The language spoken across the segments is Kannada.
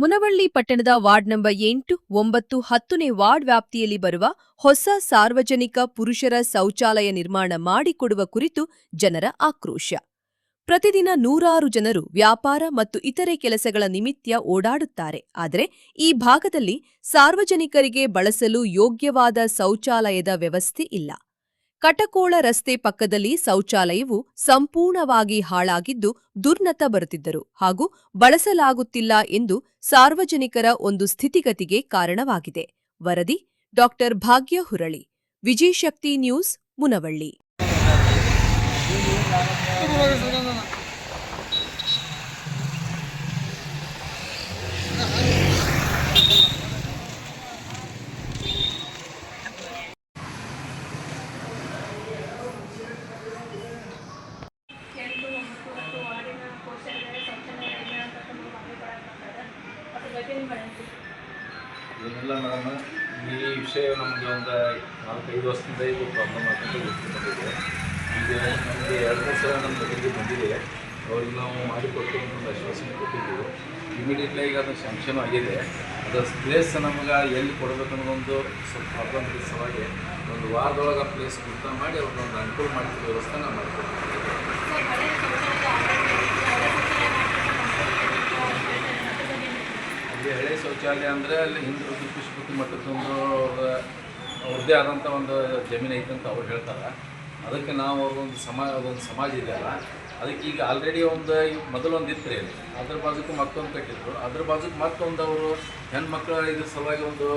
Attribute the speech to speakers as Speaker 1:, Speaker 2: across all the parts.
Speaker 1: ಮುನವಳ್ಳಿ ಪಟ್ಟಣದ ವಾರ್ಡ್ ನಂಬರ್ 8, 9, 10ನೇ ವಾರ್ಡ್ ವ್ಯಾಪ್ತಿಯಲ್ಲಿ ಬರುವ ಹೊಸ ಸಾರ್ವಜನಿಕ ಪುರುಷರ ಶೌಚಾಲಯ ನಿರ್ಮಾಣ ಮಾಡಿಕೊಡುವ ಕುರಿತು ಜನರ ಆಕ್ರೋಶ. ಪ್ರತಿದಿನ ನೂರಾರು ಜನರು ವ್ಯಾಪಾರ ಮತ್ತು ಇತರೆ ಕೆಲಸಗಳ ನಿಮಿತ್ತ ಓಡಾಡುತ್ತಾರೆ. ಆದರೆ ಈ ಭಾಗದಲ್ಲಿ ಸಾರ್ವಜನಿಕರಿಗೆ ಬಳಸಲು ಯೋಗ್ಯವಾದ ಶೌಚಾಲಯದ ವ್ಯವಸ್ಥೆ ಇಲ್ಲ. ಕಟಕೋಳ ರಸ್ತೆ ಪಕ್ಕದಲ್ಲಿ ಶೌಚಾಲಯವು ಸಂಪೂರ್ಣವಾಗಿ ಹಾಳಾಗಿದ್ದು ದುರ್ನತ ಬರುತ್ತಿದ್ದರು ಹಾಗೂ ಬಳಸಲಾಗುತ್ತಿಲ್ಲ ಎಂದು ಸಾರ್ವಜನಿಕರ ಒಂದು ಸ್ಥಿತಿಗತಿಗೆ ಕಾರಣವಾಗಿದೆ. ವರದಿ ಡಾ. ಭಾಗ್ಯ ಹುರಳಿ, ವಿಜಯಶಕ್ತಿ ನ್ಯೂಸ್, ಮುನವಳ್ಳಿ.
Speaker 2: ಏನಿಲ್ಲ ಮೇಡಮ್, ಈ ವಿಷಯ ನಮಗೆ ಒಂದು 4-5 ವರ್ಷದಿಂದ ಇದು ಪ್ರಾಬ್ಲಮ್ ಆಗ್ತದೆ ಗೊತ್ತಿದೆ. ಈಗ ನಮಗೆ 2-3 ಸಲ ನಮ್ಮ ಜೊತೆಗೆ ಬಂದಿದೆ. ಅವ್ರಿಗೆ ನಾವು ಮಾಡಿಕೊಟ್ಟು ಒಂದು ಆಶ್ವಾಸನೆ ಕೊಟ್ಟಿದ್ದೀವಿ. ಇಮಿಡಿಯೇಟ್ಲಾಗಿ ಅದು ಸ್ಯಾಂಕ್ಷನ್ ಆಗಿದೆ. ಅದರ ಪ್ಲೇಸ್ ನಮಗೆ ಎಲ್ಲಿ ಕೊಡಬೇಕನ್ನೋದೊಂದು ಸ್ವಲ್ಪ ಪ್ರಾಬ್ಲಮ್ ಸಲುವಾಗಿ ಒಂದು ವಾರದೊಳಗೆ ಆ ಪ್ಲೇಸ್ ಗುರ್ತ ಮಾಡಿ ಅವ್ರನ್ನೊಂದು ಅನುಕೂಲ ಮಾಡಿಕೊಡೋ ವ್ಯವಸ್ಥೆ ನಾವು ಮಾಡಿಕೊಡ್ತೀವಿ. ಅಲ್ಲಿ ಹಳೆ ಶೌಚಾಲಯ ಅಂದರೆ ಅಲ್ಲಿ ಹಿಂದೆ ರುದ್ರಪುಷ್ಪತಿ ಮಠದೊಂದು ಅವ್ರದ್ದೇ ಆದಂಥ ಒಂದು ಜಮೀನು ಐತೆ ಅಂತ ಅವ್ರು ಹೇಳ್ತಾರೆ. ಅದಕ್ಕೆ ನಾವು ಅವ್ರೊಂದು ಸಮಾಜ ಇದೆಯಲ್ಲ, ಅದಕ್ಕೆ ಈಗ ಆಲ್ರೆಡಿ ಮೊದಲೊಂದು ಇತ್ತು ರೀ. ಅದ್ರ ಬಾಜುಕ್ಕೆ ಮತ್ತೊಂದು ಕಟ್ಟಿದ್ರು. ಅದ್ರ ಬಾಜುಕ್ಕೆ ಮತ್ತೊಂದು ಅವರು ಹೆಣ್ಮಕ್ಳ ಇದ್ರ ಸಲುವಾಗಿ ಒಂದು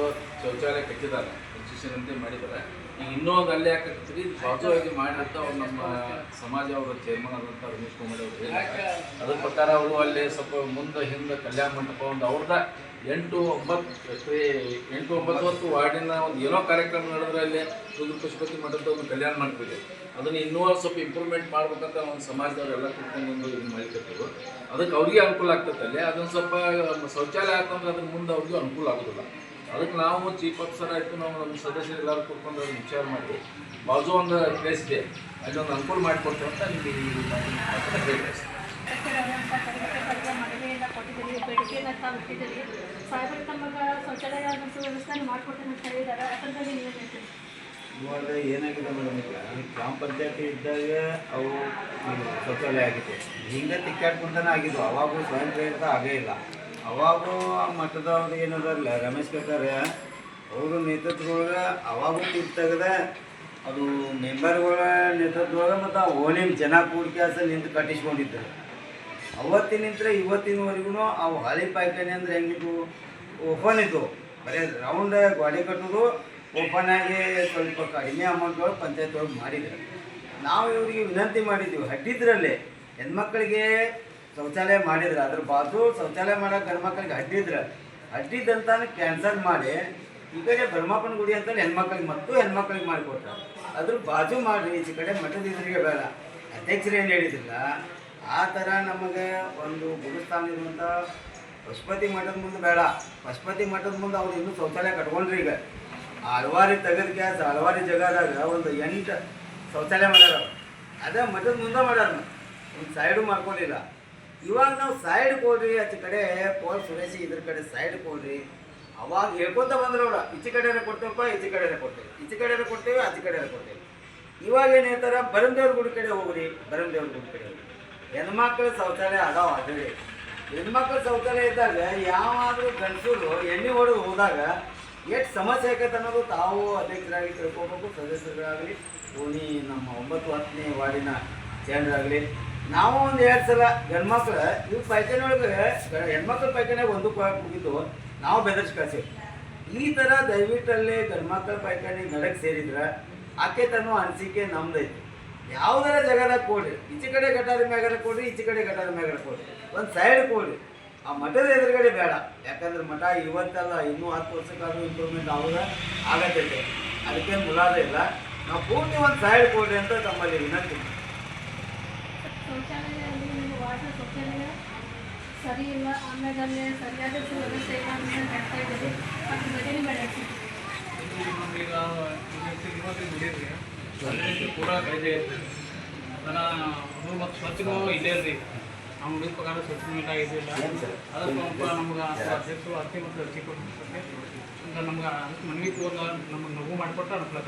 Speaker 2: ಶೌಚಾಲಯ ಕಟ್ಟಿದ್ದಾರೆ, ಕನ್ಸ್ಟ್ರಕ್ಷನ್ ಅಂತ ಮಾಡಿದ್ದಾರೆ. ಈಗ ಇನ್ನೂ ಒಂದು ಅಲ್ಲೇ ಹಾಕತ್ತೀರಿ ಬಾಜುವಾಗಿ ಮಾಡಿದಂಥ ಅವ್ರು ನಮ್ಮ ಸಮಾಜ ಅವರ ಚೇರ್ಮನ್ ಆದಂಥ ರಮೇಶ್ ಕುಮಾರ್ ಅವರು ಹೇಳಿದ್ದಾರೆ. ಅದ್ರ ಪ್ರಕಾರ ಅವರು ಅಲ್ಲಿ ಸ್ವಲ್ಪ ಮುಂದೆ ಹಿಂದೆ ಕಲ್ಯಾಣ ಮಂಟಪ ಒಂದು ಅವ್ರದ್ದು 8-9 ವಾರ್ಡಿನ ಒಂದು ಏನೋ ಕಾರ್ಯಕ್ರಮ ನಡೆದ್ರೆ ಅಲ್ಲಿ ರುದ್ರಪುಷ್ಪತಿ ಮಠದ ಒಂದು ಕಲ್ಯಾಣ ಮಂಟಪ. ಅದನ್ನು ಇನ್ನೂ ಸ್ವಲ್ಪ ಇಂಪ್ರೂವ್ಮೆಂಟ್ ಮಾಡ್ಬೇಕಂತ ಒಂದು ಸಮಾಜದವರೆಲ್ಲ ಕುತ್ಕೊಂಡು ಇದು ಮಾಡಿಕೊಟ್ಟಿರು. ಅದಕ್ಕೆ ಅವ್ರಿಗೆ ಅನುಕೂಲ ಆಗ್ತದೆ. ಅಲ್ಲಿ ಅದೊಂದು ಸ್ವಲ್ಪ ಶೌಚಾಲಯ ಹಾಕಂದ್ರೆ ಅದ್ರ ಮುಂದೆ ಅವ್ರಿಗೂ ಅನುಕೂಲ ಆಗೋದಿಲ್ಲ. ಅದಕ್ಕೆ ನಾವು ಚೀಫ್ ಆಫೀಸರ್ ಆಯಿತು, ನಾವು ನಮ್ಮ ಸದಸ್ಯರು ಎಲ್ಲರೂ ಕೂತ್ಕೊಂಡು ಅದನ್ನು ವಿಚಾರ ಮಾಡಿ ಬಾಜು ಒಂದು ಪ್ಲೇಸ್ ಇದೆ, ಅಲ್ಲೊಂದು ಅನುಕೂಲ ಮಾಡಿಕೊಡ್ತೀವಿ ಅಂತ ನಿಮಗೆ ಹೇಳ್ತೀವಿ.
Speaker 3: ಇವಾಗ ಏನಾಗಿದೆ ಮೇಡಮ್, ಈಗ ಗ್ರಾಮ ಪಂಚಾಯತಿ ಇದ್ದಾಗ ಅವು ಶೌಚಾಲಯ ಆಗಿದೆ. ಹಿಂಗೆ ತಿಕ್ಕಾಡ್ಕೊಂತಾನೆ ಆಗಿದ್ವು. ಅವಾಗೂ ಸ್ವಯಂ ಪ್ರೇರಿತ ಆಗೇ ಇಲ್ಲ. ಅವಾಗೂ ಆ ಮಠದವ್ರು ಏನದಾರಲ್ಲ ರಮೇಶ್ ಕಕ್ಕಾರೆ ಅವರು ನೇತೃತ್ವದೊಳಗೆ ಅವಾಗೂ ತೆಗೆದ ಅದು ಮೆಂಬರ್ಗಳ ನೇತೃತ್ವದೊಳಗೆ ಮತ್ತು ಆ ಓಣಿನ ಜನ ಕೂಡಿಕ್ಯಾಸ ನಿಂತು ಕಟ್ಟಿಸ್ಕೊಂಡಿದ್ದರು. ಅವತ್ತಿನಿಂದ ಇವತ್ತಿನವರೆಗೂ ಅವು ಹಳಿ ಪಾಯ್ಖಾನೆ ಅಂದರೆ ಹೆಂಗಿದ್ವು, ಓಪನ್ ಇದ್ದವು. ಬರೀ ರೌಂಡ್ ಗಾಡಿ ಕಟ್ಟೋದು ಓಪನ್ ಆಗಿ ಸ್ವಲ್ಪ ಕಡಿಮೆ ಅಮೌಂಟ್ಗಳು ಪಂಚಾಯತ್ ಒಳಗೆ ಮಾಡಿದ್ರು. ನಾವು ಇವರಿಗೆ ವಿನಂತಿ ಮಾಡಿದ್ದೀವಿ, ಹಡ್ಡಿದ್ರಲ್ಲಿ ಹೆಣ್ಮಕ್ಳಿಗೆ ಶೌಚಾಲಯ ಮಾಡಿದ್ರು, ಅದ್ರ ಬಾಜು ಶೌಚಾಲಯ ಮಾಡೋಕೆ ಗಂಡ್ಮಕ್ಳಿಗೆ ಹಡ್ಡಿದ್ದಂತಾನು ಕ್ಯಾನ್ಸಲ್ ಮಾಡಿ ಈ ಕಡೆ ಬ್ರಹ್ಮಪ್ಪನ ಗುಡಿ ಅಂತೇಳಿ ಹೆಣ್ಮಕ್ಳಿಗೆ ಮಾಡಿಕೊಟ್ಟಾರೆ. ಅದ್ರ ಬಾಜು ಮಾಡಿರಿ, ಈಚೆ ಕಡೆ ಮಠದ ಇದ್ರಿಗೆ ಬೇಡ. ಅಧ್ಯಕ್ಷರು ಏನು ಹೇಳಿದ್ದಿಲ್ಲ ಆ ಥರ ನಮಗೆ ಒಂದು ಗುರುಸ್ಥಾನ ಇರುವಂಥ ಪಶುಪತಿ ಮಠದ ಮುಂದೆ ಬೇಡ. ಪಶುಪತಿ ಮಠದ ಮುಂದೆ ಅವ್ರು ಇನ್ನೂ ಶೌಚಾಲಯ ಕಟ್ಕೊಂಡ್ರಿ. ಈಗ ಹಲವಾರಿ ತೆಗೆದ ಗ್ಯಾಸ್ ಹಲವಾರಿ ಜಾಗದಾಗ ಒಂದು 8 ಶೌಚಾಲಯ ಮಾಡ್ಯಾರ. ಅದೇ ಮಠದ ಮುಂದೆ ಮಾಡ್ಯಾರ, ಒಂದು ಸೈಡು ಮಾಡ್ಕೊಂಡಿಲ್ಲ. ಇವಾಗ ನಾವು ಸೈಡ್ ಕೊಡ್ರಿ, ಆಚೆ ಕಡೆ ಪೋಲ್ ಸುರೇಶಿ ಇದ್ರ ಕಡೆ ಸೈಡ್ ಕೊಡ್ರಿ. ಅವಾಗ ಹೇಳ್ಕೊತ ಬಂದ್ರೆ ಅವ್ರ ಈಚೆ ಕಡೆನೇ ಕೊಡ್ತೇವಪ್ಪ, ಈಚೆ ಕಡೆನೇ ಕೊಡ್ತೇವೆ, ಈಚೆ ಕಡೆನೇ ಕೊಡ್ತೇವೆ, ಆಚೆ ಕಡೆನೇ ಕೊಡ್ತೇವೆ. ಇವಾಗ ಏನು ಹೇಳ್ತಾರೆ, ಬರಮದೇವ್ರ ಗುಡಿ ಕಡೆ ಹೋಗ್ರಿ, ಬರಮದೇವ್ರ ಗುಡಿ ಕಡೆ ಹೋಗ್ರಿ. ಹೆಣ್ಮಕ್ಳ ಶೌಚಾಲಯ ಅದಾವ ಆಲ್ರೆಡಿ. ಹೆಣ್ಮಕ್ಳ ಶೌಚಾಲಯ ಇದ್ದಾಗ ಯಾವಾದರೂ ಗಂಡಸರು ಎಣ್ಣೆ ಹೊಡೆದು ಹೋದಾಗ ಎಷ್ಟು ಸಮಸ್ಯೆ ಆಕೈತೆ ಅನ್ನೋದು ತಾವು ಅಧ್ಯಕ್ಷರಾಗಿ ತಿಳ್ಕೊಬೇಕು. ಸದಸ್ಯರಾಗಲಿ, ಓಣಿ ನಮ್ಮ 9-10ನೇ ವಾರ್ಡಿನ ಜನರಾಗಲಿ, ನಾವು ಒಂದು 2 ಸಲ ಗಂಡ್ಮಕ್ಳು ಇವು ಪೈಖಾನೆ ಒಳಗೆ ಹೆಣ್ಮಕ್ಳ ಪೈಖಾನೆಗೆ ಒಂದು ಹೋಗಿದ್ದು ನಾವು ಬೆದರ್ಸಿ ಕಳ್ಸೀವಿ. ಈ ಥರ ದಯವಿಟ್ಟಲ್ಲಿ ಗಂಡ್ಮಕ್ಳ ಪೈಖಾನೆ ನಡಕ್ಕೆ ಸೇರಿದ್ರೆ ಆಕೆ ತನ್ನೋ ಅನಿಸಿಕೆ ನಮ್ದೈತಿ. ಯಾವುದರ ಜಾಗದಾಗ ಕೊಡ್ರಿ, ಈಚೆ ಕಡೆ ಗಟಾರ ಮ್ಯಾಗಾರ ಕೊಡ್ರಿ, ಈಚೆ ಕಡೆ ಗಟಾರ ಮ್ಯಾಗಾರ ಕೊಡ್ರಿ, ಒಂದು ಸೈಡ್ ಕೊಡ್ರಿ. ಆ ಮಠದ ಎದುರುಗಡೆ ಬೇಡ. ಯಾಕಂದ್ರೆ ಮಠ ಇವತ್ತಲ್ಲ, ಇನ್ನೂ 10 ವರ್ಷಕ್ಕಾದ್ರೂ ಇಂಪ್ರೂವ್ಮೆಂಟ್ ಆಗತ್ತೈತೆ. ಅದಕ್ಕೇನು ಮುಲಾದ ಇಲ್ಲ. ನಾವು ಪೂರ್ತಿ ಒಂದು ಸೈಡ್ ಕೊಡ್ರಿ ಅಂತ ತಮ್ಮಲ್ಲಿ ವಿನಂತಿ.
Speaker 4: ಶೌಚಾಲಯದಲ್ಲಿ ನಿಮ್ಮ ವಾರ್ಡ್ ಶೌಚಾಲಯ ಸರಿ ಇಲ್ಲ, ಆಮೇಲೆ ಅಲ್ಲಿ ಸರಿಯಾದ ವ್ಯವಸ್ಥೆ ಇಲ್ಲ ಅಂತ ಹೇಳ್ತಾ ಇದ್ದೀರಿ. ಅದ್ರ ಬಗ್ಗೆ ನಿಮ್ಮ
Speaker 5: ಪೂರಾ ಕೈದೆ ಅದನ್ನು ಸ್ವಚ್ಛನೂ ಇಲ್ಲೇ ಇರ್ರಿ. ಅವ್ನು ಉಳಿದ ಪ್ರಕಾರ ಸೆಟ್ಲ್ಮೆಂಟ್ ಆಗಿದ್ದಿಲ್ಲ
Speaker 3: ಏನು ಸರ್
Speaker 5: ಅದಕ್ಕೆ ನಮ್ಗೆ ಅಧ್ಯಕ್ಷರು ಅರ್ಜಿ ಮತ್ತು ಅರ್ಜಿ ಕೊಟ್ಟು ನಮ್ಗೆ ಮನವಿ ನಮಗೆ ನಗು ಮಾಡಿಕೊಟ್ಟು ಅನುಕೂಲ